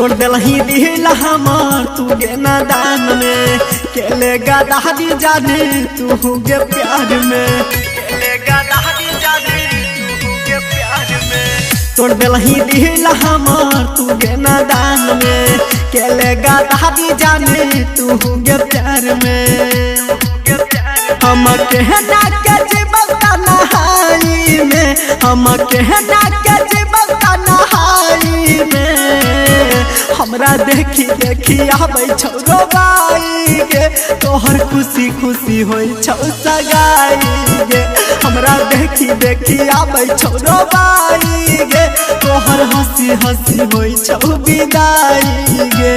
तोड़ दिलही दिला हमार तू गे नादान में केलेगा दादी जाने तू गे प्यार में केलेगा दादी जाने तू गे प्यार में तोड़ दिलही दिला हमार तू गे नादान में केलेगा दादी जाने तू गे प्यार में हम कहना के जीवता नहाई में हम कहना के जीवता नहाई में हमरा देखी देखी आबै छौरो बाई गे तोहर खुशी खुशी होई छौ सगाई गे हमरा देखी देखी आबै छौरो बाई गे तोहर हंसी हंसी होई छौ विदाई गे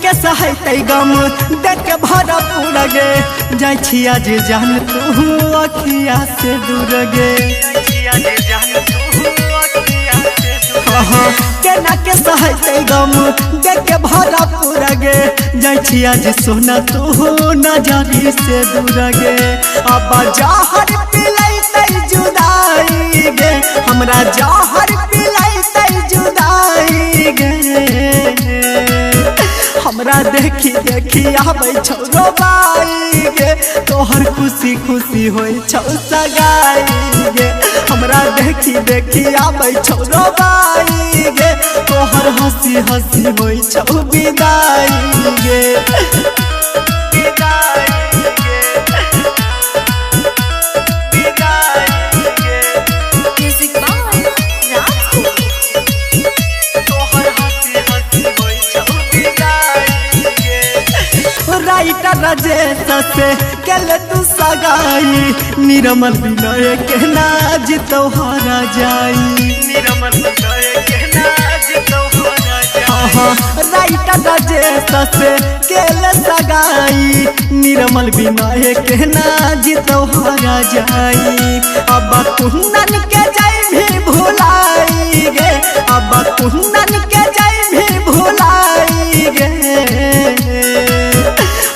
के सहते गम देख के भरा पूरा गे जाय छिया जे जान तू अखिया से दूर गे केना के सहते गम देख के भरा पूरा गे जाय छिया जे सोना तू नजरी से दूर गे अब जहर पिलैते जुदाई गे हमरा जहर पिलैते जुदाई गे हमरा देखी देखी आबै छौरो बाई गे तोहर खुशी खुशी होई छौ सगाई गे हमरा देखी देखी आबै छौरो बाई गे तोहर हंसी हंसी होई छौ विदाई गे राजेश से केले तू सगाई निर्मल विनय के नाज तोहरा जाई निर्मल विनय के नाज तोहरा जाई राइटर राजेश से केले सगाई निर्मल विनय के नाज तोहरा जाई अब कुंदन के जाई भी भुलाई गे अब कुंदन के जाई भी भुलाई गे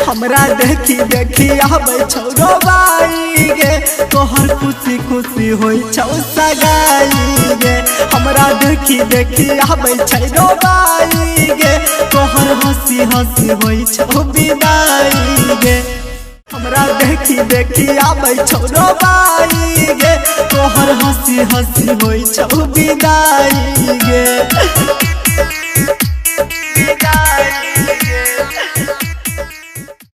हमरा देखी देखी आबै छौरो बाई गे तोहर खुशी खुशी होई छौ सगाई गे हमरा देखी देखी आबै छौरो बाई गे तोहर हंसी हंसी होई छौ विदाई गे हमरा देखी देखी आबै छौरो बाई गे तोहर हंसी हंसी होई छौ विदाई गे।